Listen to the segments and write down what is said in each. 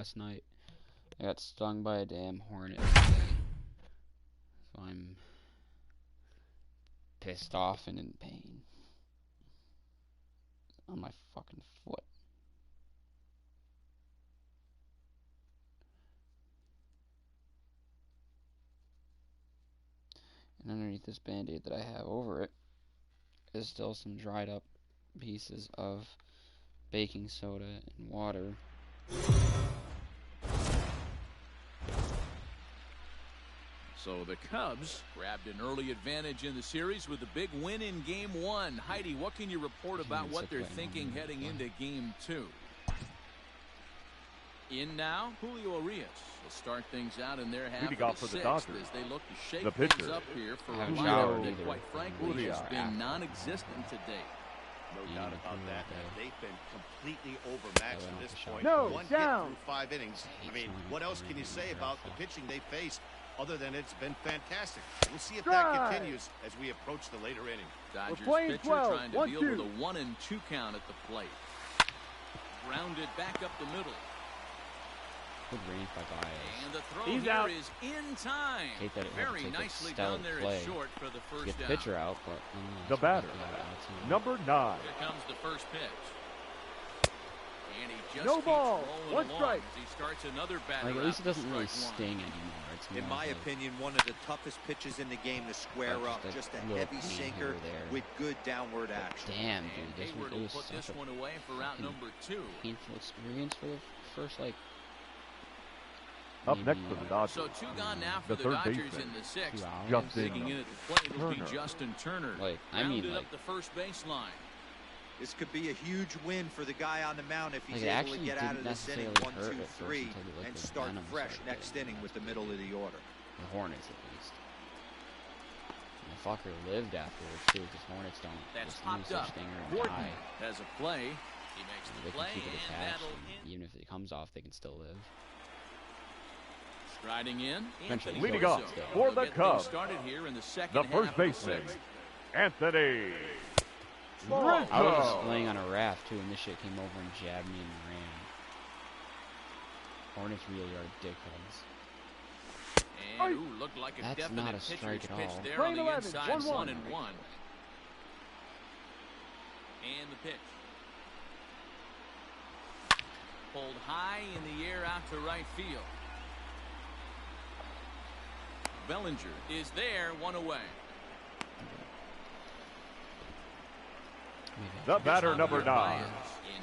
last night. I got stung by a damn hornet today. So I'm pissed off and in pain. On my fucking foot. And underneath this band-aid that I have over it is still some dried up pieces of baking soda and water. So the Cubs grabbed an early advantage in the series with a big win in Game 1. Heidi, what can you report about what they're thinking heading into Game 2? In now, Julio Urias will start things out in their half of the sixth as they look to shake things up here for a lineup that, quite frankly, has been non-existent to date. No doubt about that. They've been completely overmatched at this point. One hit through 5 innings. I mean, what else can you say about the pitching they faced other than it's been fantastic? We'll see if that continues as we approach the later inning. Dodgers pitcher trying to deal with a 1-2 count at the plate. Grounded back up the middle. Good range by Baez. And the throw here is in time. Very nicely down there at short for the first get the down. pitcher out, but the batter, number 9. Here comes the first pitch. And he just no ball. One strike. As he starts another batter. Like, at least it doesn't really sting anymore. It's in my opinion, one of the toughest pitches in the game to square up. Just a heavy sinker with good downward action. Damn, dude, this one will put this one away for route number 2. Painful experience for the first, like. Up next for the Dodgers. So 2 gone now for the Dodgers in the 6th. Digging in at the plate will be Justin Turner. Like, I mean, rounded up the first baseline. This could be a huge win for the guy on the mound if he's able to get out of this inning 1, 2, 3 and start fresh next inning with the middle of the order. The Hornets, at least. And the fucker lived afterwards too, because Hornets don't. That's popped up. Gordon has a play. He makes the play, and that'll hit. Even if it comes off, they can still live. Striding in, leading off for the Cubs. Started here in the second the first baseman, Anthony. I was just laying on a raft too, and this shit came over and jabbed me and ran. Hornets really are dickheads. And ooh, looked like a definite pitcher's pitch there on the inside, 1-1. And the pitch. Pulled high in the air out to right field. Bellinger is there, 1 away. The batter, number 9,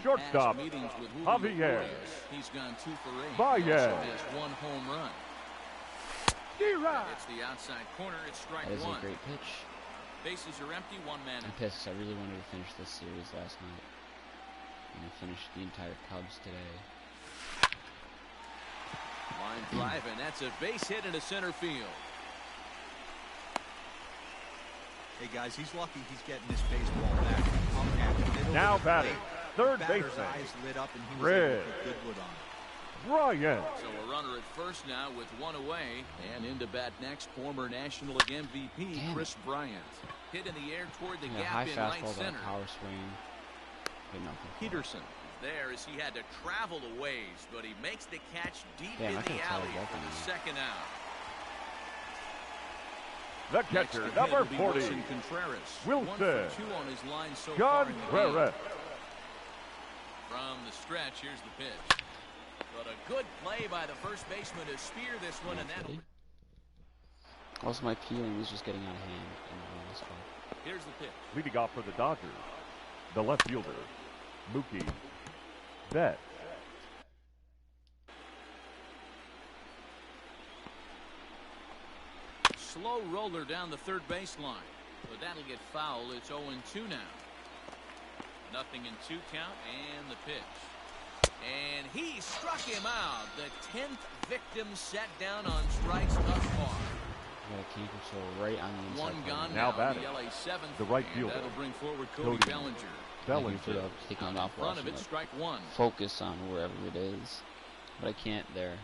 shortstop, Javier. He's gone 2 for 8. Baez. He also has 1 home run. It's the outside corner. It's strike 1. That is a great pitch. Bases are empty. 1 man. I'm pissed. I really wanted to finish this series last night. And I finished the entire Cubs today. Line drive, and that's a base hit into center field. Hey guys, he's lucky he's getting this baseball back. Now batting, third baseman, eyes lit up and he was able to put Goodwood on. Bryant. So a runner at first now with 1 away, and into bat next, former National League MVP Chris Bryant. Hit in the air toward the gap in right center. Power swing. Peterson there as he had to travel a ways, but he makes the catch deep in the alley for the second out. The catcher, number 40, Wilson. 1 for 2 on his line so John far in the Contreras. game. From the stretch, here's the pitch. But a good play by the first baseman to spear this one, and that'll. Also, my peeling is just getting out of hand in this one. Here's the pitch. Leading off for the Dodgers, the left fielder, Mookie Betts. Slow roller down the third baseline, but that'll get foul. It's 0-2 now. Nothing in 2 count, and the pitch. And he struck him out. The 10th victim set down on strikes thus far. Got a keep control right on the inside. 1 gone now batting. The LA 7th. The right fielder. That'll bring forward Cody Bellinger. Taking it off front of it, strike 1. Focus on wherever it is, but I can't there.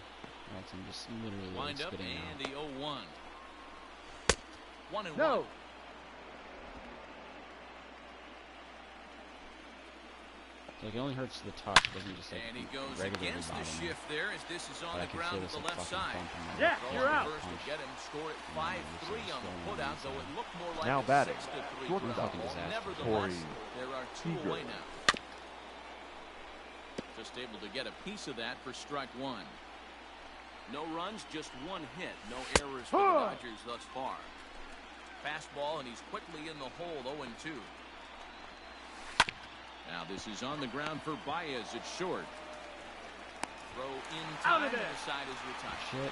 Else I'm just literally wind up spitting and out. the 0-1. 1-1. No. Like, it only hurts the touch, it doesn't just, like, and he goes regularly against the bother me. shift there as this is on But I the can ground feel to this, the like, left fucking side. bump in my Yeah, throat you're and out. First to punch. get him scored at 5-3 on the putout, though it looked more like Now a batting. 6-3 Shortstop. draw. Nevertheless, Corey there are 2 away now. Just able to get a piece of that for strike 1. No runs, just 1 hit. No errors for the Dodgers thus far. Fastball, and he's quickly in the hole, 0-2. Now this is on the ground for Baez at short. Throw in time, and the side is retired. Shit.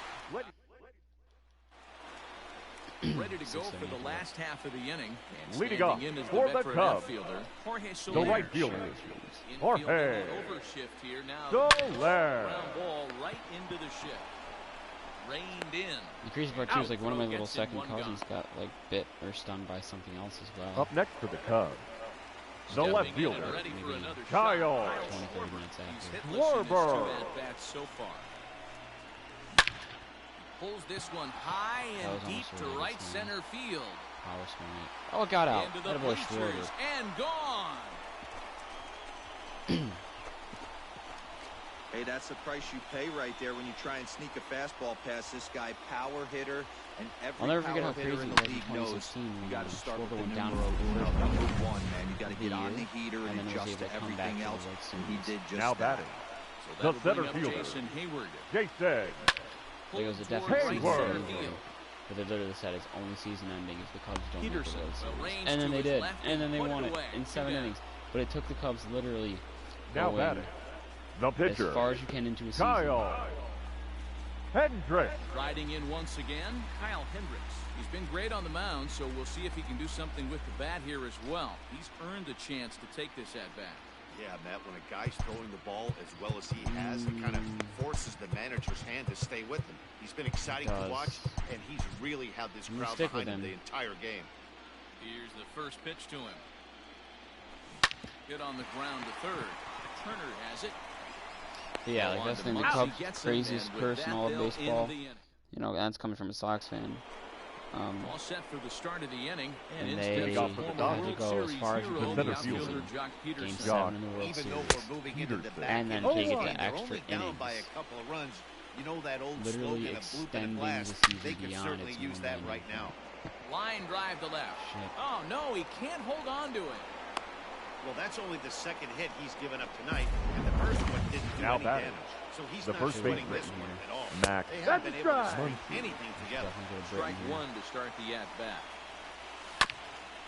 Ready to go for the last half of the inning. And leading off in is for the the veteran Cubs, outfielder, Jorge the Soler. right fielder, Infield Jorge overshift here now. Soler. Ground ball right into the shift. Reined in. The crazy part too is like one of my Throw little gets in second 1 cousins gone. got like bit or stunned by something else as well. Up next for the Cubs, the Stepping left in fielder, and ready for another Kyle shot. 20-30 minutes He's after. hitless in his 2 Schwarber. at-bats so far. Pulls this one high That and was deep almost to a really right good swing. center field. Power swing it. Oh, it got out. Into the That boy bleachers Schwarber. and gone. Hey, that's the price you pay right there when you try and sneak a fastball past this guy. Power hitter, and every I'll never forget power how hitter crazy in it the was in league knows 2016 you when got to start with Schwarber the went down number 1, man. You got to of get the on year, the heater and and then was adjust able to to come back everything to the else, World and he Series. did just now that. batting, So the that'll center bring up fielder, Jason Hayward. Jason Like, it was a Pulled definite toward season Hayward. ending. But they literally said it's only season ending if the Cubs don't make the Peterson, World well, Series. range And then to they his did. left And then they put it won it away. in 7 Down. innings. But it took the Cubs literally now going batting, the pitcher, as far as you can into a season. Kyle Hendricks. Riding in once again, Kyle Hendricks. He's been great on the mound, so we'll see if he can do something with the bat here as well. He's earned a chance to take this at-bat. Yeah, Matt, when a guy's throwing the ball as well as he has, it kind of forces the manager's hand to stay with him. He's been exciting to watch, and he's really had this I'm gonna crowd stick with behind him him. the entire game. Here's the first pitch to him. Hit on the ground to third. Turner has it. Yeah, like On that's to been the Muncy Cubs' gets it, craziest and with curse in that, all of they'll end baseball. the inning. You know, that's coming from a Sox fan. All set for the start of the inning, and And instead they of had to former go World as Series far as you hero, can the center outfielder fielder. Jock Game Peterson. 7 in the World Even Series. though we're moving into the back And then end of take the it to game, they're extra only down innings. by a couple of runs. You know that old Literally slogan of bloop and a extending blast. the season They could beyond certainly its use that normal right now. Line drive to left. Shit. Oh, no, he can't hold on to it. Well, that's only the second hit he's given up tonight, and the first one didn't do Now any batting, damage. So he's the not first sweating baseman, this one at all. Max They haven't been able to strike. string anything together. Definitely go Strike Britton here. one to start the at-bat.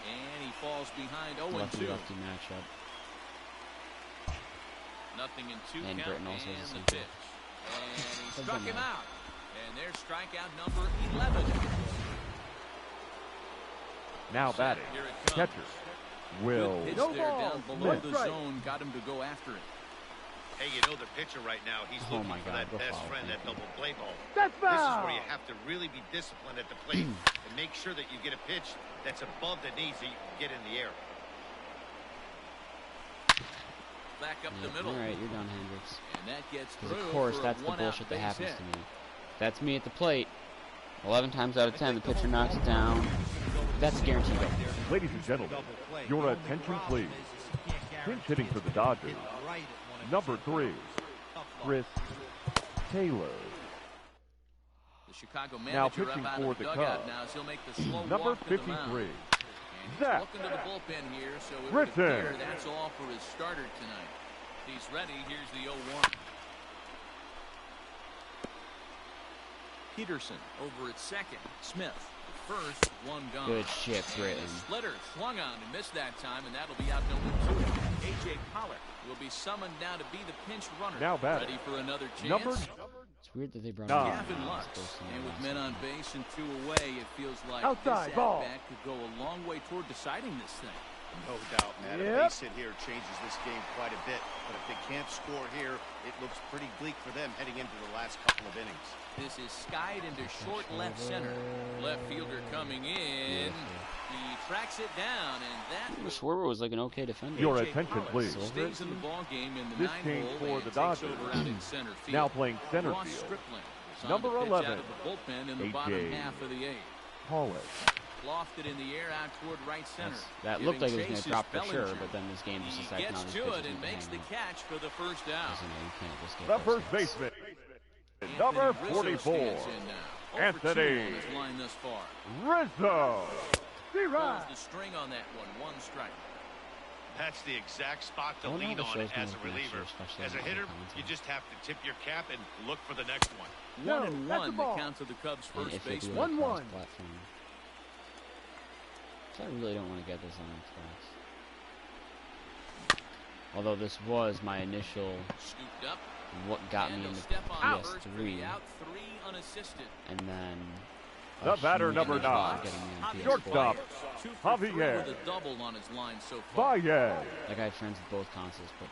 And he falls behind 0-2. Lefty-lefty matchup. Nothing in 2 And count, Britton also has and a the single. pitch. And he Good struck one, him man. out. And there's strikeout number 11. now Set. batting, Here it comes. catcher, Will Good pitch no there ball, down below Smith. the zone. Got him to go after it. Hey, you know the pitcher right now, he's Oh looking my for God, that go best foul, friend, thank that you. double play ball. That's This is foul. where you have to really be disciplined at the plate and make sure that you get a pitch that's above the knees that you can get in the air. Back up the Yeah, middle. all right, you're done, Hendricks. And that gets Because through of course, for a that's the one-out bullshit that base happens hit. to me. That's me at the plate. 11 times out of 10, the pitcher knocks it down. That's a guaranteed go. Ladies and gentlemen, your attention please. Pinch hitting for the Dodgers, number 3, Chris Taylor. The Chicago Now manager pitching up out for of the the dugout Cubs, now as he'll make the slow number walk to the mound. 53, And he's Zach looking to the bullpen here, so it would Britton. appear that's all for his starter tonight. He's ready. Here's the 0-1. Peterson over at second. Smith, first, one gone. Good shit, And Britton. the splitter swung on and missed that time, and that'll be out number 2. A.J. Pollock will be summoned now to be the pinch runner. Now batting, ready for another chance. number It's weird that they brought Nah. him Gavin in. Lux, Supposed to be and with last men on time. base and 2 away, it feels like Outside this ball. at-bat could go a long way toward deciding this thing. No doubt, Matt. Yep. A base hit here changes this game quite a bit. But if they can't score here, it looks pretty bleak for them heading into the last couple of innings. This is skied into short left center. Left fielder coming in. He tracks it down, and that Schwarber was like an okay defender. Your A.J. attention, Pollock please. stays in the ball game in the This 9 game hole for and the takes Dodgers. over out in center field. Now playing center Ross field, Stripling is on number to pitch 11, out of the bullpen in the A.J. bottom half of the 8th. Pollock. Lofted in the air out toward right center. That looked like it was going to drop for sure, but then this game just decided gets to it and makes the catch for the first out. The first baseman, number 44, Anthony Rizzo. Pulls the string on that one strike. That's the exact spot to lean on as a reliever. As a hitter, you just have to tip your cap and look for the next one. 1-1 the count to the Cubs' first baseman. 1-1. So I really don't want to get this on Xbox. Although this was my initial scooped up. What got me into PS3. And then the batter, number 9, shortstop, Javier with a double on his line so far. Like I had friends with both consoles, but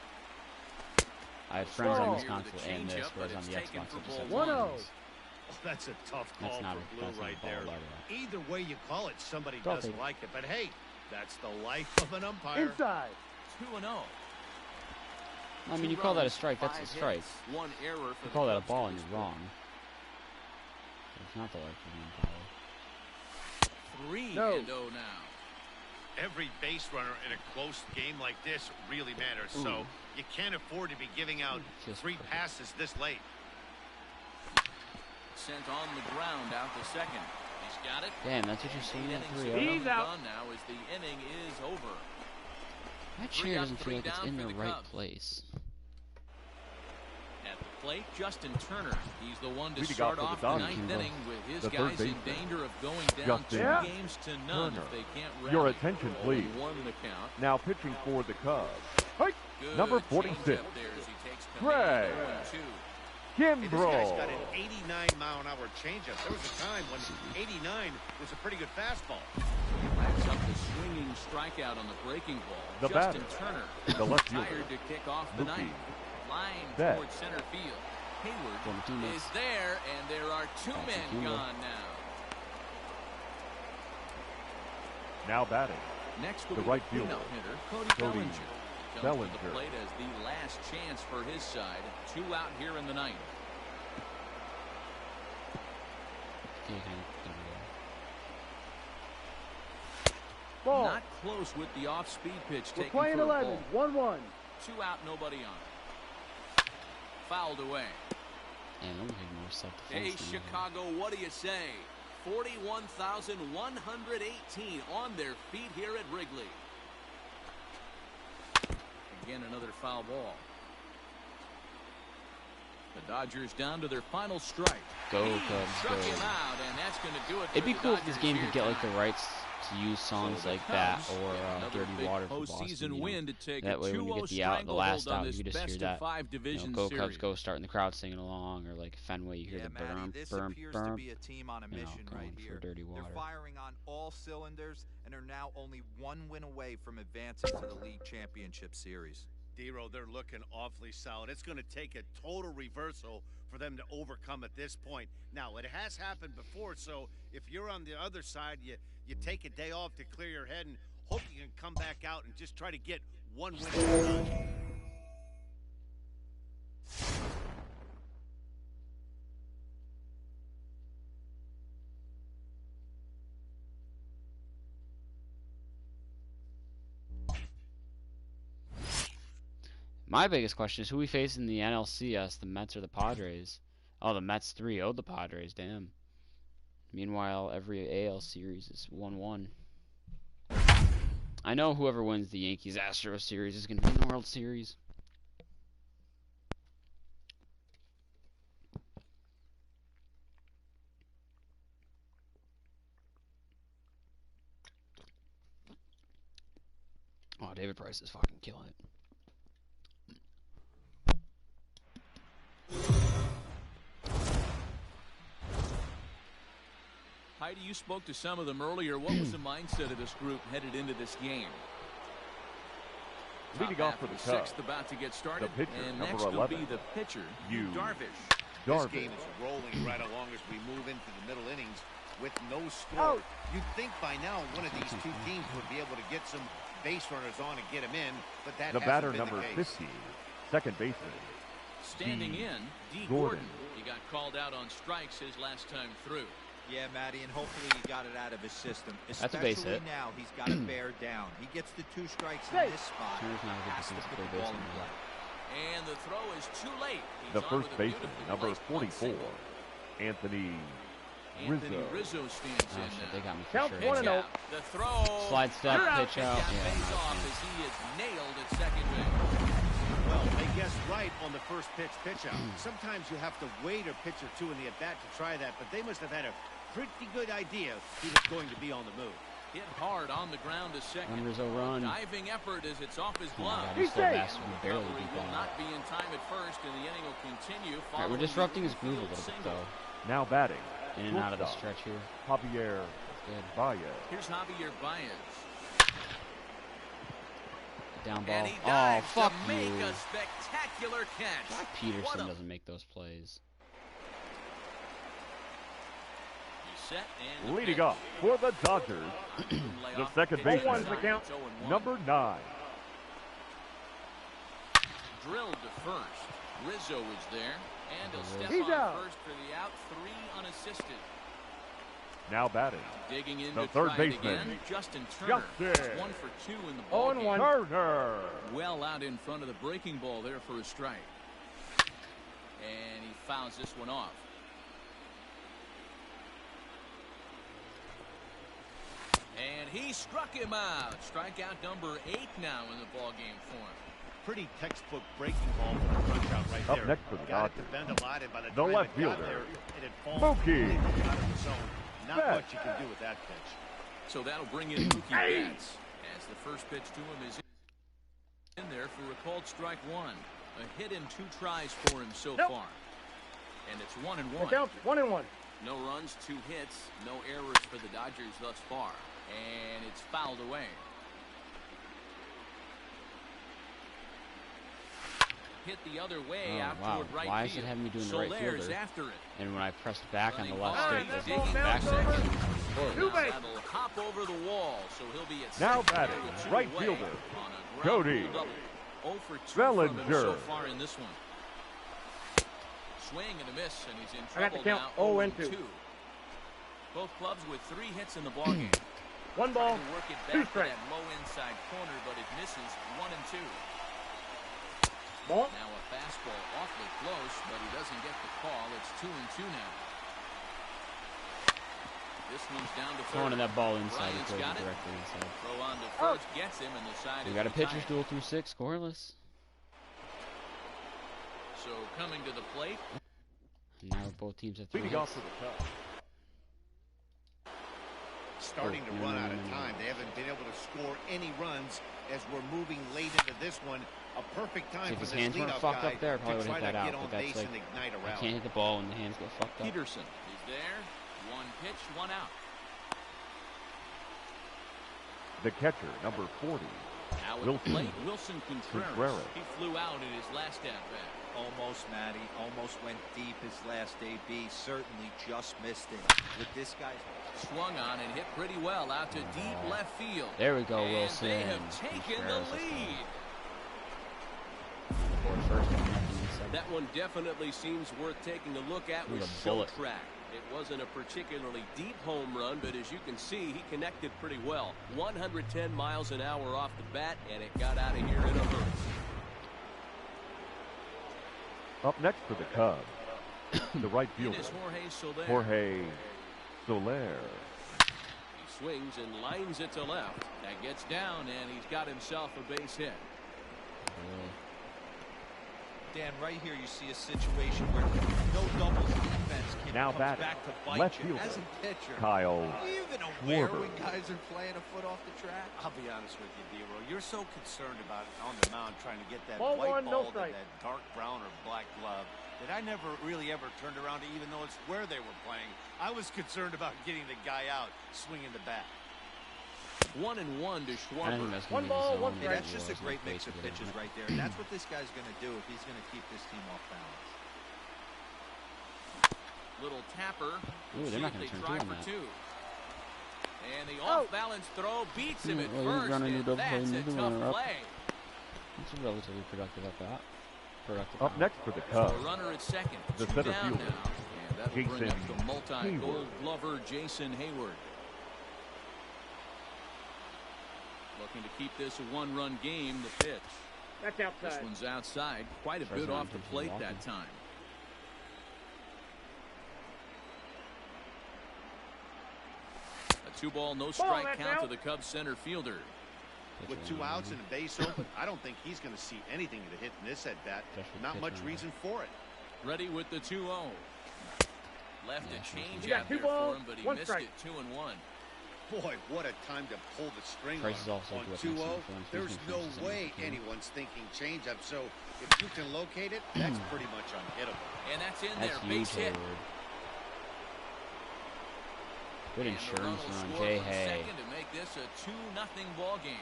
I had friends on this console and this, whereas on the Xbox it just had 1-0. Oh, that's a tough call for Blue right there. Either way you call it, somebody doesn't like it. But hey, that's the life of an umpire. Inside. 2-0. I mean, you call that a strike, that's a strike. One error for you call that a ball and you're wrong. It's not the life of an umpire. 3-0 now. Every base runner in a close game like this really matters. So you can't afford to be giving out 3 passes this late. Sent on the ground out to second. He's got it. Damn, that's what you're seeing at 3-0. He's out now as the inning is over. My chair doesn't feel like it's in the right place. At the plate, Justin Turner. He's the one to start off the 9th inning with his guys in danger of going down 2 games to none if they can't rally. Your attention, please. Now pitching for the Cubs, number 46, Greg Kimbrel. Hey, this guy's got an 89-mile-an-hour changeup. There was a time when 89 was a pretty good fastball. Backs up the swinging strikeout on the breaking ball. The Justin batter, Turner, the left fielder, tired to kick off the ninth. Line towards center field. Hayward is there, and there are 2 men gone now. Now batting, next the right fielder, Cody Bellinger. To the plate as the last chance for his side. 2 out here in the 9th. Ball. Not close with the off-speed pitch. We're playing 11, 1-1. 2 out, nobody on. Fouled away. Hey, Chicago, what do you say? 41,118 on their feet here at Wrigley. Again, another foul ball. The Dodgers down to their final strike. Go, Cubs, struck him out, and that's going to do it. It'd be cool if this game could get like the rights to use songs like that or Dirty Water for Boston. Win to take that way, when you get the last out, you just hear that. Go series. Cubs, go, starting the crowd singing along, or like Fenway, you hear the burm, burm, burm. Be a team on a mission right here. Dirty Water. They're firing on all cylinders and are now only 1 win away from advancing to the league championship series. D-Row, they're looking awfully solid. It's going to take a total reversal for them to overcome at this point. Now, it has happened before, so if you're on the other side, you take a day off to clear your head and hope you can come back out and just try to get 1 win at a time. My biggest question is who we face in the NLCS, the Mets or the Padres? Oh, the Mets 3-0 the Padres, damn. Meanwhile, every AL series is 1-1. I know whoever wins the Yankees-Astros series is going to be in the World Series. Oh, David Price is fucking killing it. Heidi, you spoke to some of them earlier. What was the mindset of this group headed into this game? Leading off for the Cubs, about to get started, the pitcher, and number next 11, will be the pitcher, Darvish. This game is rolling right along as we move into the middle innings with no score. You'd think by now one of these 2 teams would be able to get some base runners on and get them in, but that the hasn't batter, been number the case. 50, second baseman. Standing in, D. Gordon. He got called out on strikes his last time through. Yeah, Matty, and hopefully he got it out of his system. That's a base hit. Especially now, he's got to bear down. He gets the 2 strikes in this spot. Has to put the ball in play. And the throw is too late. The first baseman, number 44, Anthony Rizzo stands in. They got me for Count sure. 1-0. The throw. Slide step, pitch out. Pays off as he is nailed at second base. Well, they guessed right on the first pitch out. Sometimes you have to wait a pitch or two in the at-bat to try that, but they must have had a pretty good idea he was going to be on the move. Hit hard on the ground to second. Rizzo run. Diving effort as it's off his glove. He's still fast. The Barely recovery beat will that. not be in time at first, and the inning will continue. Alright, we're disrupting his groove a little bit, though. now batting. In and out of the stretch here. Javier Baez. Here's Javier Baez. Down ball. And he Oh, dives fuck to make you. a spectacular catch. Josh What Peterson a- doesn't make those plays. He's set and the Leading pitch. up for the Dodgers, Lay the off second pitch baseman, inside. the count. It's 0-1. number 9. Drilled to first. Rizzo is there. And he'll step He's on out. first for the out. 3 unassisted. Now batting, Digging in the to third try it baseman, again. Justin Turner. Justin. It's 1 for 2 in the ball game. 0-1. Turner. Well out in front of the breaking ball there for a strike. And he fouls this one off. And he struck him out. Strikeout number 8 now in the ball game for him. Pretty textbook breaking ball for the punch out right Up there. next for the Got it to Dodgers, bend a lot, and by the the time left it got fielder, there, it had fallen Mookie completely out of the zone. Not Betts. much you can do with that pitch. So that'll bring in Mookie Betts as the first pitch to him is in there for a called strike 1. A hit in 2 tries for him so far. And it's 1-1. The count 1-1. No runs, 2 hits, no errors for the Dodgers thus far. And it's fouled away. Hit the other way out wow. toward right Why field. is it having me doing the right Solaire's fielder? after it. And when I pressed back on the Running left hard, stick, digging it's back back second. Two base. That'll hop over the wall, so he'll be at Now second, batting, with 2 right away fielder, on a ground Cody rule double. 0 for 2 from him Bellinger. so far in this one. Swing and a miss, and he's in I got trouble the count now. 0-2. Both clubs with 3 hits in the ballgame. 1 ball, Trying to work it 2 back to strikes. that low inside corner, but it misses 1-2. Ball. Now a fastball awfully close, but he doesn't get the call. It's 2-2 now. This one's down to third. throwing that ball inside. Bryant's He throws got it it. directly inside. Throw on to first, gets him, and the side We is got a pitcher's retired. duel through 6, scoreless. So coming to the plate, And now both teams have 3 leading off hits. for the Cubs. Starting to run out of time. They haven't been able to score any runs as we're moving late into this one. A perfect time If for his this hands weren't leadoff fucked guy up there, I probably to would try hit to that get out. on But that's base like, and ignite a I rally. can't hit the ball when the hands get fucked up. Peterson is there. 1 pitch, 1 out. The catcher, number 40, Now at Wilson the plate, Wilson Contreras. Contreras. He flew out in his last at-bat. Almost, Matty. Almost went deep his last AB. Certainly just missed it. With this guy's... Swung on and hit pretty well out to deep left field. There we go, And Wilson. they have taken the Contreras is lead. Or first, and nothing inside. That one definitely seems worth taking a look at with With a bullet. short track. It wasn't a particularly deep home run, but as you can see, he connected pretty well. 110 miles an hour off the bat, and it got out of here in a hurry. Up next for the Cubs, the right It fielder, is Jorge Soler. Jorge Soler. He swings and lines it to left. That gets down, and he's got himself a base hit. Dan, right here you see a situation where no doubles defense can Now comes batting, back to bite left you. fielder, As a pitcher, Kyle are you even aware Schwarber. when guys are playing a foot off the track? I'll be honest with you, D-Roll. You're so concerned about it on the mound trying to get that Ball white one, no ball to strike. that dark brown or black glove that I never really ever turned around to even though it's where they were playing. I was concerned about getting the guy out swinging the bat. 1-1 to I think Schwarber. that's One gonna be ball, his one own strike. That's just a rules, great like mix of basically, pitches isn't it? right there. And that's what this guy's going to do if he's going to keep this team off balance. Little tapper. Ooh, they're See not if gonna they turn try two on for that. 2. And the off-balance throw beats him at Well, he's first, running and it up, that's playing a the tough runner up. play. It's a relatively productive at bat. Productive. Up next for the So Cubs, a runner at second. the 2 center down fielder, now. And That'll bring up the multi-gold glover, Jason Hayward. Looking to keep this a one-run game, the pitch. That's outside. This one's outside. Quite a bit off the plate that time. A 2-ball, no strike count to the Cubs center fielder. With 2 outs and a base open, I don't think he's going to see anything to hit in this at-bat. Not much reason for it. Ready with the 2-0. Left a change out there for him, but he missed it. 2-1. Boy, what a time to pull the string on 2-0. There's no way anyone's thinking changeup. So if you can locate it, that's pretty much unhittable. And that's in there. Base hit. Good insurance run, Jay Hay. To make this a 2-0 ball game.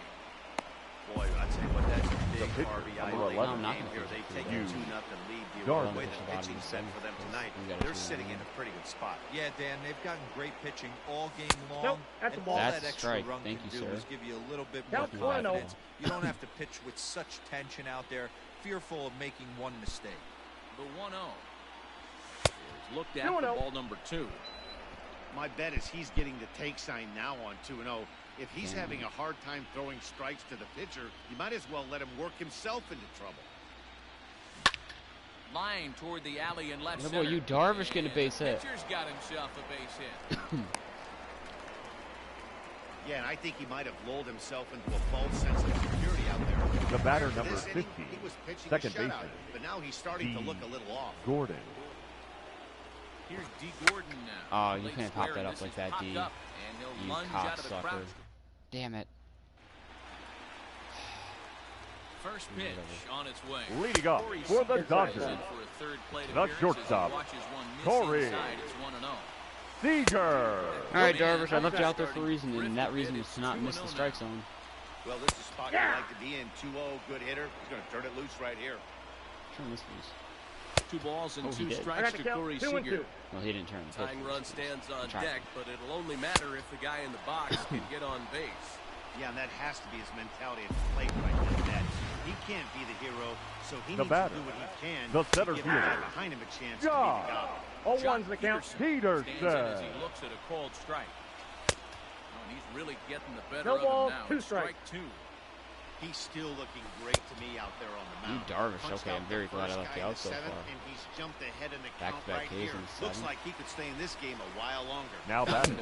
Boy, I tell you what, that's a big RBI late game here. They take a 2-0 lead here. The way the pitching's set for them tonight, they're sitting in a pretty good spot. Yeah, Dan, they've gotten great pitching all game long. Nope, that's a ball. All That's that extra strike. run Thank can you, do sir. is give you a little bit more confidence. You don't have to pitch with such tension out there, fearful of making one mistake. The 1-0 is looked at for ball number 2. My bet is he's getting the take sign now on 2-0. If he's having a hard time throwing strikes to the pitcher, you might as well let him work himself into trouble. Line toward the alley and left Boy, center. you Darvish getting a base hit. Pitcher's got himself a base hit. Yeah, and I think he might have lulled himself into a false sense of security out there. The batter, number 15, he was pitching second a shutout, baseman, but now he's starting to look a little off. Gordon. Here's D. Gordon now. Oh, you can't pop that up like that, D. Up, and he'll lunge out of the crowd. Damn it. First pitch on its way. Leading off for the Dodgers, the shortstop, Corey Seager. All right, Darvish, I left you out there for a reason, and that reason was to not miss the strike zone. Well, this is a spot you like to be in. 2-0, good hitter. He's going to turn it loose right here. Turn this loose. 2 balls and 2 strikes to Corey Seager. Well, he didn't turn the pitch. Tying run stands on deck, but it'll only matter if the guy in the box can get on base. Yeah, and that has to be his mentality at the plate right now. That he can't be the hero, so he needs to do what he can the center to give fielder the guy behind him a chance to be the guy. 0-1's the count. Peterson. As he looks at a called strike. Oh, he's really getting the better of ball, him now. 2 strikes. Strike 2. He's still looking great to me out there on the mound. Darvish, okay, I'm very glad I left you out so far. And he's jumped ahead in the count Back-to-back right here. Ks in the Looks 7th. like he could stay in this game a while longer. Now batting,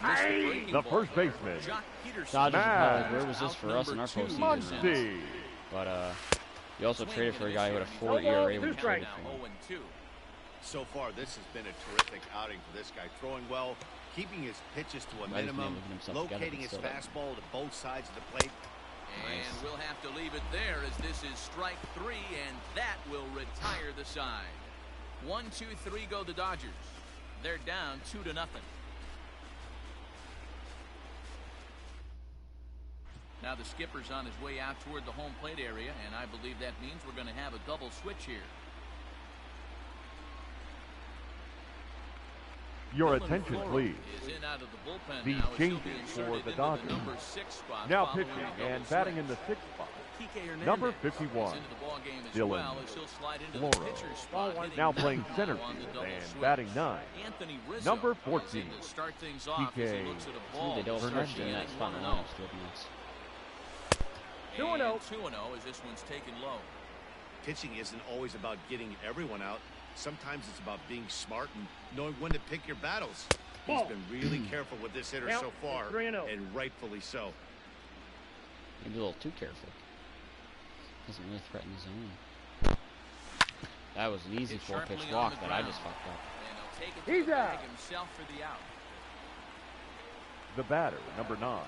the first baseman, Dodgers are probably, where was this for us in our postseason? Muncy. But you also traded for a guy who had a 4 ERA when you traded for him. So far, this has been a terrific outing for this guy. Throwing well, keeping his pitches to a minimum, locating his fastball to both sides of the plate. And we'll have to leave it there as this is strike 3, and that will retire the side. 1, 2, 3 go the Dodgers. They're down 2-0. Now the skipper's on his way out toward the home plate area, and I believe that means we're going to have a double switch here. Your attention, please. The now, changes for the Dodgers. Now pitching and batting in the 6th spot, number 51, Dylan Flora. Now playing center field and batting 9, number 14, PK. They don't start in that spot. 2-0 as this one's taken low. Pitching isn't always about getting everyone out. Sometimes it's about being smart and knowing when to pick your battles. He's been really careful with this hitter so far, and rightfully so. Maybe a little too careful. Doesn't really threaten his own. That was an easy 4-pitch walk that I just fucked up. He's out. Himself for the out. The batter, number 9,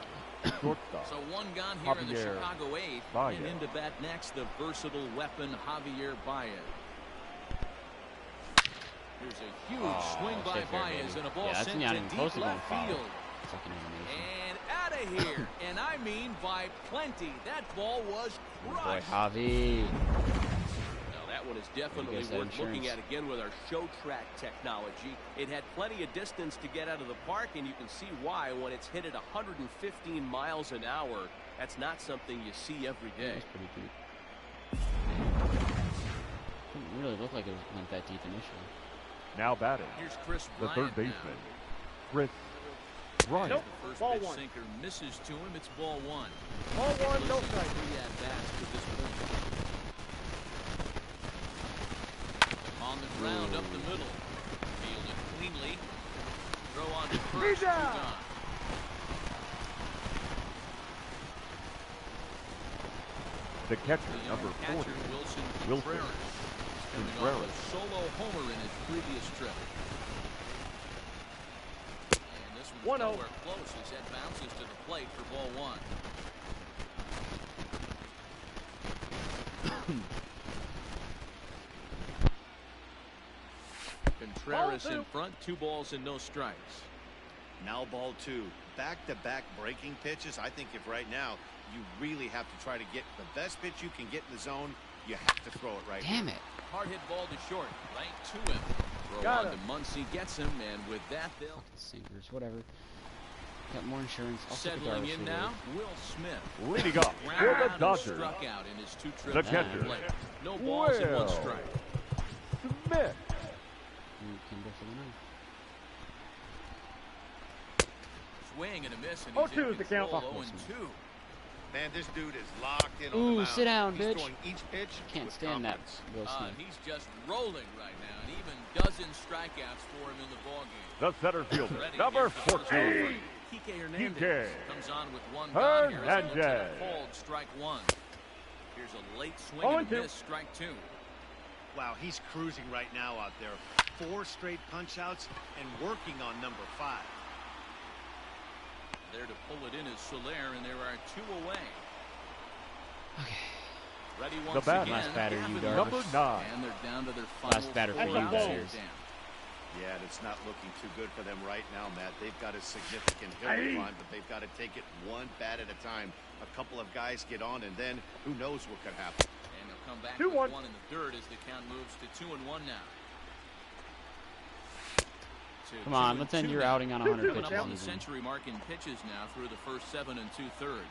shortstop. So 1 gone here in the Javier Chicago 8th. Baez. And into bat next, the versatile weapon Javier Baez. There's a huge swing by Baez and a ball sent to deep left field. And out of here. And I mean by plenty. That ball was crushed. Boy, Javi. Now that one is definitely worth looking at again with our show track technology. It had plenty of distance to get out of the park, and you can see why when it's hit at 115 miles an hour. That's not something you see every day. That's pretty deep. Didn't really look like it went that deep initially. Now batting, Here's Chris the third baseman, Chris Bryant. Nope. The first Ball pitch one. sinker misses to him. It's ball one. Ball one, no strike. 3 at-bats to this point. On the ground, up the middle. Fielded cleanly. Throw on to first. Two gone. The catcher, number 40, Wilson Wilson Contreras. Coming off a solo homer in his previous trip. And this one's 1-0. nowhere close as that bounces to the plate for ball one. Contreras in front, 2 balls and no strikes. Now ball 2. Back-to-back breaking pitches. I think if right now you really have to try to get the best pitch you can get in the zone, you have to throw it right. Damn it. Hard hit ball to short, right to him. Throw Got on him. to Muncy, gets him, and with that they'll Sinkers, whatever. Got more insurance. I'll take a settling Darvish in today. now. Will Smith. leading off for Ground the and Dodgers, struck out in his 2 trips The to catcher. the plate. No balls and 1 strike. Smith. You can go for the ninth. Swing and a miss, and 0-2 he's is in the count. control. Fuck 0-2. Man, this dude is locked in on the Ooh, mound. sit down, He's bitch. throwing each pitch Can't with stand that. confidence. Will Smith. He's just rolling right now, and even dozen strikeouts for him in the ballgame. The center fielder, Ready number against the first 14, offering. Kike Hernandez Kike comes on with 1 gone here as he looks at a Hernandez. called strike 1. Here's a late swing and a 0-2. miss, strike 2. Wow, he's cruising right now out there. 4 straight punch-outs and working on number 5. There to pull it in is Soler, and there are 2 away. Okay. Ready once bat. again. Last batter, you Gavin Number Lux. 9. And they're down to their final Last batter for 4 you, outs guys. here, Dan. Yeah, and it's not looking too good for them right now, Matt. They've got a significant hill to climb, but they've got to take it 1 bat at a time. A couple of guys get on, and then who knows what could happen. And they'll come back 2-1. with 1 in the 3rd as the count moves to 2-1 now. Come on, let's end your outing on 100 Coming up on the pitches. century mark in pitches now through the first 7 2/3.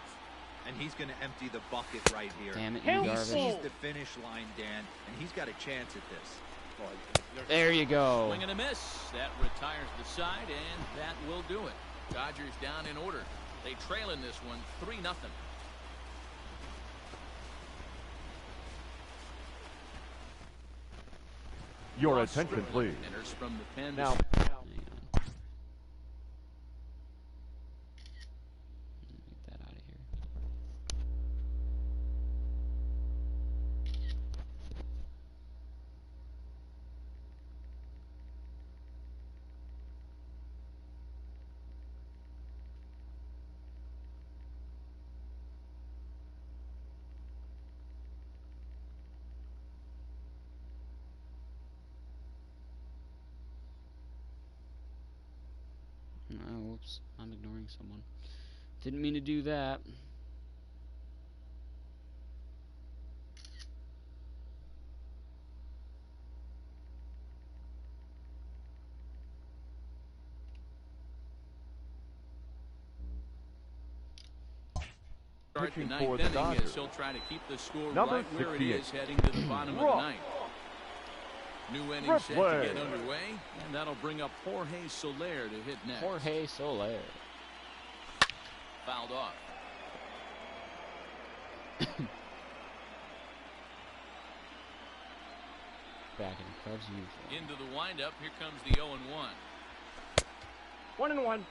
And he's going to empty the bucket right here. Damn it, you Hell He Darvish. sees the finish line, Dan, and he's got a chance at this. There you go. Swing and a miss. That retires the side, and that will do it. Dodgers down in order. They trail in this one 3-0. Your attention, please. Enters from the pen. Now, Hang on. Get that out of here. Oh, whoops. I'm ignoring someone. Didn't mean to do that. Start the Pitching ninth for the inning Dodgers. as he'll try to keep the score Number right where it 68. is heading to the bottom of the Rock. ninth. New inning set to Replay. get underway, and that'll bring up Jorge Soler to hit next. Jorge Soler. Fouled off. Back in the Cubs uniform. Into the windup. Here comes the 0-1. 1-1.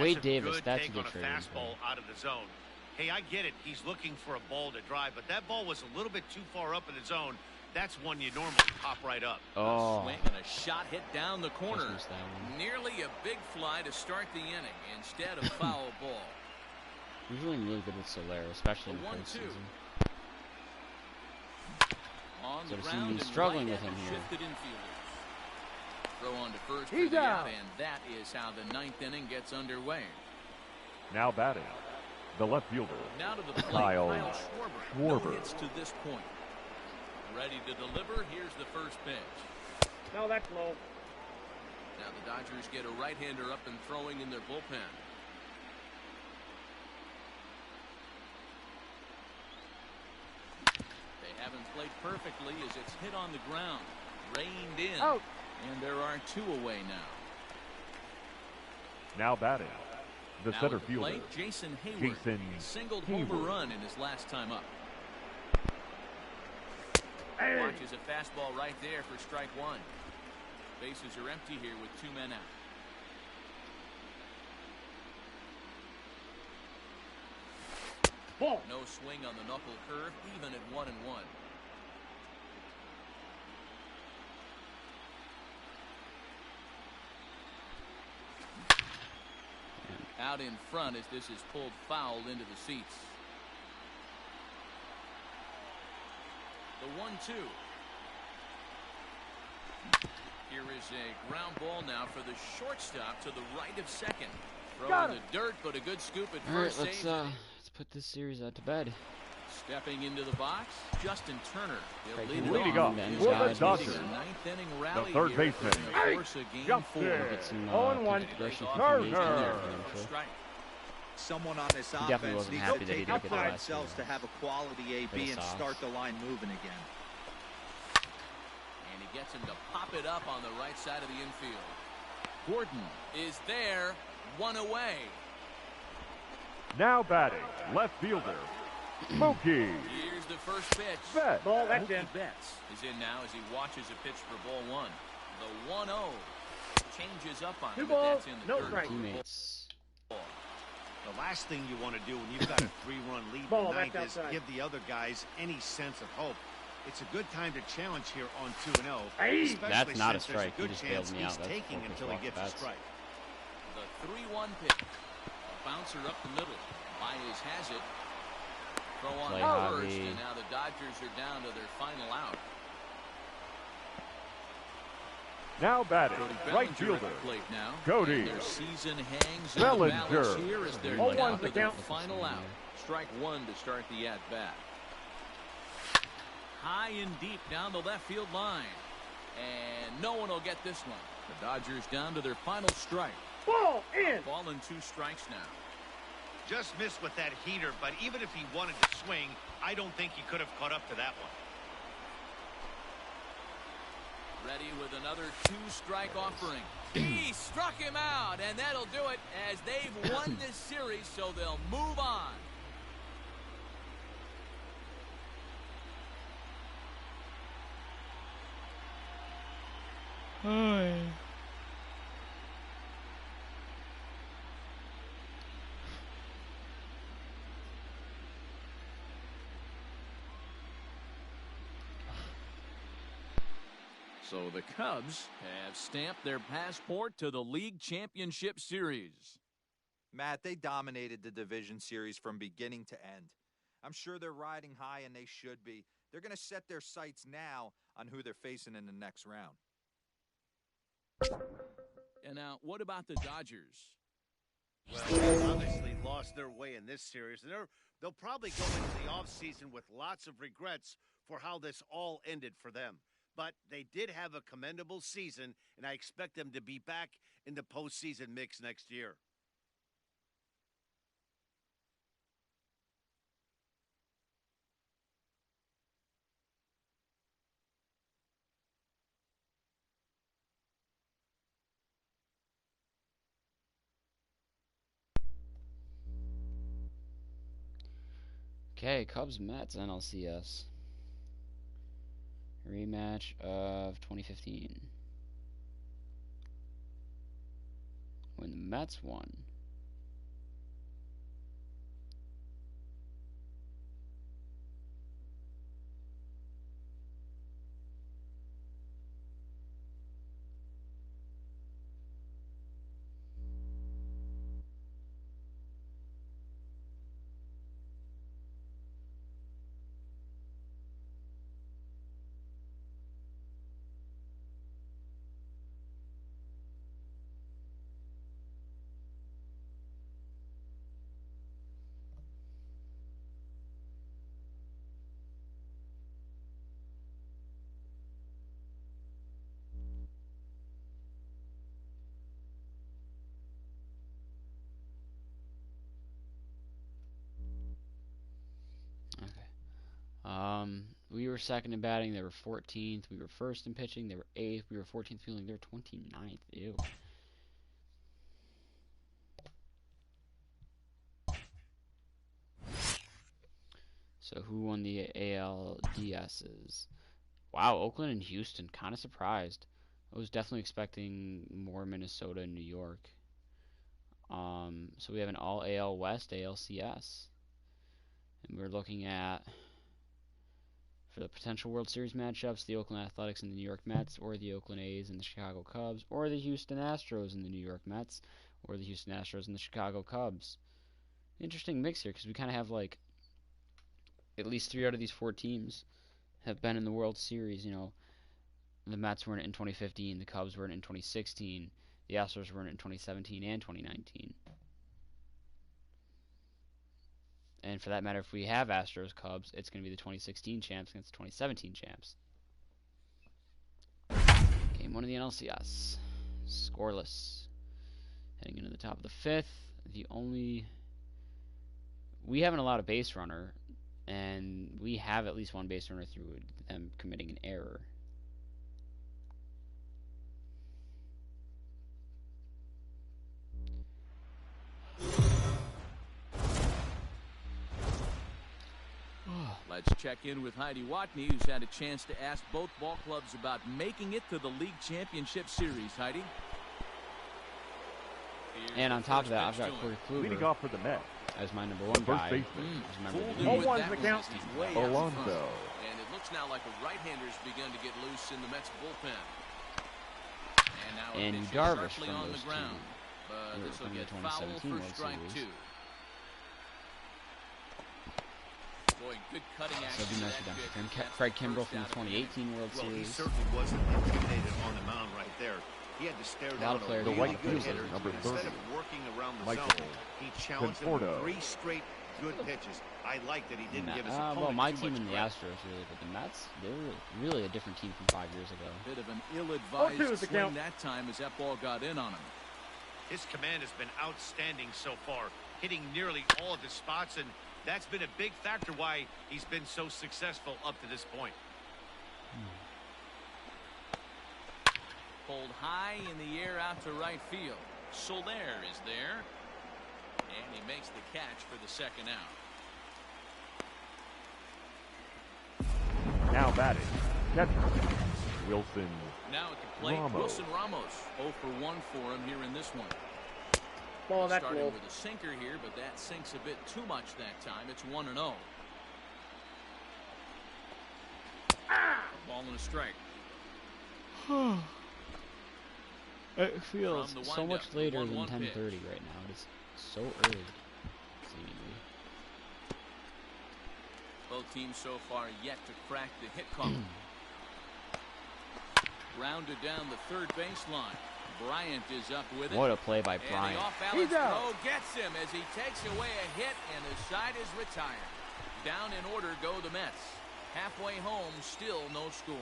Wade Davis, Good that's a take good on a trade. fastball out of the zone. Hey, I get it. He's looking for a ball to drive, but that ball was a little bit too far up in the zone. That's one you normally pop right up. Oh, Swing and a shot hit down the corner. Just missed that one. Nearly a big fly to start the inning instead of foul ball. He's really good with Soler, especially in the 1-2. postseason. On So the to see ground me and struggling with right-handed him here. shifted infielders. Throw on to first He's for the out, out. and that is how the ninth inning gets underway. now batting, the left fielder, Now to the plate, Kyle Schwarber. No Schwarber. hits to this point. Ready to deliver. Here's the first pitch. No, that's low. Now the Dodgers get a right-hander up and throwing in their bullpen. They haven't played perfectly as it's hit on the ground. Reined in. Out. And there are 2 away now. Now batting, the now center fielder, plate, Jason Hayward. Singled homer run in his last time up. Hey. Watches a fastball right there for strike 1. Bases are empty here with 2 men out. Ball. No swing on the knuckle curve, even at 1-1. Out in front as this is pulled foul into the seats. The 1-2. Here is a ground ball now for the shortstop to the right of second. Throwing the dirt, but a good scoop at first. Let's put this series to bed. Stepping into the box, Justin Turner. Leading off for the Dodgers, the third baseman, Justin 0-1. Turner. Someone on this He definitely offense wasn't needs happy to that he take didn't get the upon last themselves two to have a quality AB and Sox. start the line moving again. And he gets him to pop it up on the right side of the infield. Gordon is there, 1 away. Now batting, left fielder, Mookie Here's the first pitch. Betts. Ball, that's in. Mookie Betts is in now as he watches a pitch for ball 1. The 1-0 changes up on 2 him, but balls, that's in the no dirt. strike. Teammates. The last thing you want to do when you've got a 3-run lead in Ball, the ninth that's is outside. give the other guys any sense of hope. It's a good time to challenge here on 2-0. Hey. That's not a since there's strike. He good just chance bailed me out. he's That's taking four until he pitch gets a off strike. The 3-1 pitch. A bouncer up the middle. Baez has it. Throw on Play the Javi. first, and now the Dodgers are down to their final out. Now batting, Cody right Bellinger at fielder, the plate now. Cody And their season hangs in Bellinger. the balance here as they're 0-1 down to the their count. final out. Strike 1 to start the at-bat. High and deep down the left field line. And no one will get this one. The Dodgers down to their final strike. Ball in. Ball and 2 strikes now. Just missed with that heater, but even if he wanted to swing, I don't think he could have caught up to that one. Ready with another 2-strike offering. He struck him out, and that'll do it as they've won this series, so they'll move on. So the Cubs have stamped their passport to the League Championship Series. Matt, they dominated the division series from beginning to end. I'm sure they're riding high, and they should be. They're going to set their sights now on who they're facing in the next round. And now, what about the Dodgers? Well, they obviously lost their way in this series, and they'll probably go into the offseason with lots of regrets for how this all ended for them. But they did have a commendable season, and I expect them to be back in the postseason mix next year. Okay, Cubs Mets NLCS. Rematch of 2015. When the Mets won. Okay. We were second in batting. They were 14th. We were first in pitching. They were 8th. We were 14th fielding. They were 29th. Ew. So who won the ALDSs? Wow, Oakland and Houston. Kind of surprised. I was definitely expecting more Minnesota and New York. So we have an all AL West, ALCS. And we're looking at, for the potential World Series matchups, the Oakland Athletics and the New York Mets, or the Oakland A's and the Chicago Cubs, or the Houston Astros and the New York Mets, or the Houston Astros and the Chicago Cubs. Interesting mix here, because we kind of have, like, at least 3 out of these 4 teams have been in the World Series. You know, the Mets were in it in 2015, the Cubs were in it in 2016, the Astros were in it in 2017 and 2019. And for that matter, if we have Astros Cubs, it's going to be the 2016 champs against the 2017 champs. Game 1 of the NLCS. Scoreless. Heading into the top of the 5th. We haven't allowed a base runner, and we have at least one base runner through them committing an error. Let's check in with Heidi Watney, who's had a chance to ask both ball clubs about making it to the League Championship Series. Heidi? And on top of that, I've got Corey Kluber leading off for the Mets as my number 1 guy. Home one's the count. Alonso. And it looks now like a right-hander's begun to get loose in the Mets bullpen. And now Darvish sharply from on those the ground. But this will get foul for strike 2. Boy, good cutting action. So nice Craig Kimbrell from the 2018 World Series. He certainly wasn't intimidated on the mound right there. He had to stare down a the really right good fielder, hitter. number 30. Instead of working around the Michael zone, he challenged him with 3 straight good pitches. I like that he didn't give his opponent well, my too team much and the credit. Astros really, but the Mets, they were really a different team from 5 years ago. Bit of an ill-advised swing that time as that ball got in on him. His command has been outstanding so far, hitting nearly all of his spots, and that's been a big factor why he's been so successful up to this point. Pulled high in the air out to right field. Soler is there. And he makes the catch for the second out. Now batting, catcher Wilson Now at the plate, Ramos. Wilson Ramos. 0 for 1 for him here in this one. Ball that Starting low. with a sinker here, but that sinks a bit too much that time. It's 1-0. Ball and a strike. It feels From the so much windup, later 1-1 than 10:30 pitch. right now. It is so early, seemingly. Both teams so far yet to crack the hit column. Grounded down the third baseline. Bryant is up with it. What a play by And the Bryant. off-balance throw gets him as he takes away a hit, and the side is retired. Down in order go the Mets. Halfway home, still no score.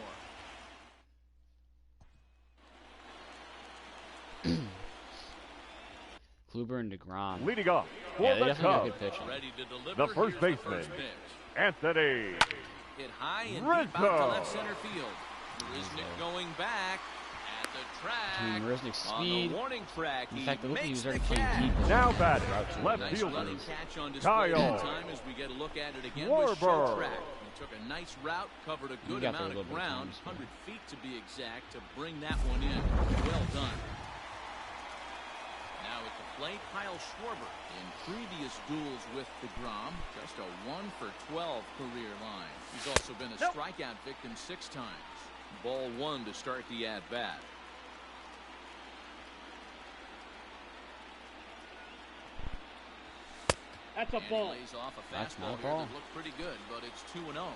Kluber and DeGrom. leading off for Yeah, they the definitely got Cubs. good pitching. Ready to deliver. The first Here's baseman. The first pitch. Anthony Hit high and deep out to Rizzo. left center field. Marisnick going back at the track. Between Marisnick's On speed, the warning track, in he fact, it looked like he makes was already the playing catch. deep. Now batting, left Nice fielder running catch on display Kyle that time as we get a look at it again with show Schwarber. track. He took a nice route, covered a good got there a amount little of bit of ground, time, so. 100 feet to be exact, to bring that one in. Well done. Now at the plate, Kyle Schwarber. In previous duels with DeGrom, just a 1 for 12 career line. He's also been a strikeout victim 6 times. Ball 1 to start the at-bat. That's a And ball. he lays off a That's fastball not a here ball. that looked pretty good, but it's 2-0.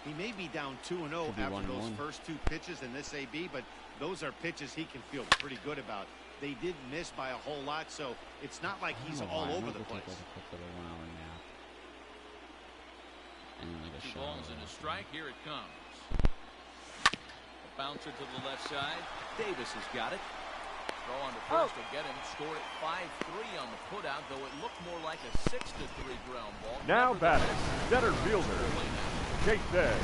He may be down 2-0 Could be after those 1-1. first 2 pitches in this AB, but those are pitches he can feel pretty good about. They did miss by a whole lot, so it's not like he's all over the place. Take like a quick little 1 hour nap. And then like a 2 shot. balls and a strike. Here it comes. A bouncer to the left side. Davis has got it. Throw on to first will get him. Scored at 5-3 on the putout, though it looked more like a 6-3 ground ball. Now Nevertheless, batting, center fielder early now. Jason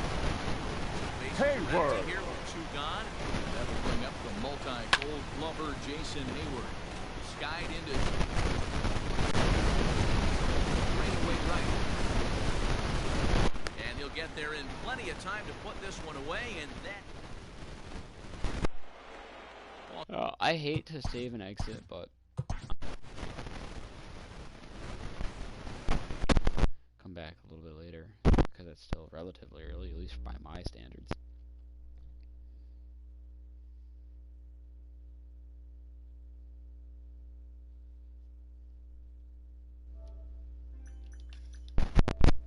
Hayward. Here with 2 gone. That'll bring up the multi-gold glover Jason Hayward. Skied into straightaway right. And he'll get there in plenty of time to put this one away, and that. I hate to save and exit, but come back a little bit later because it's still relatively early, at least by my standards.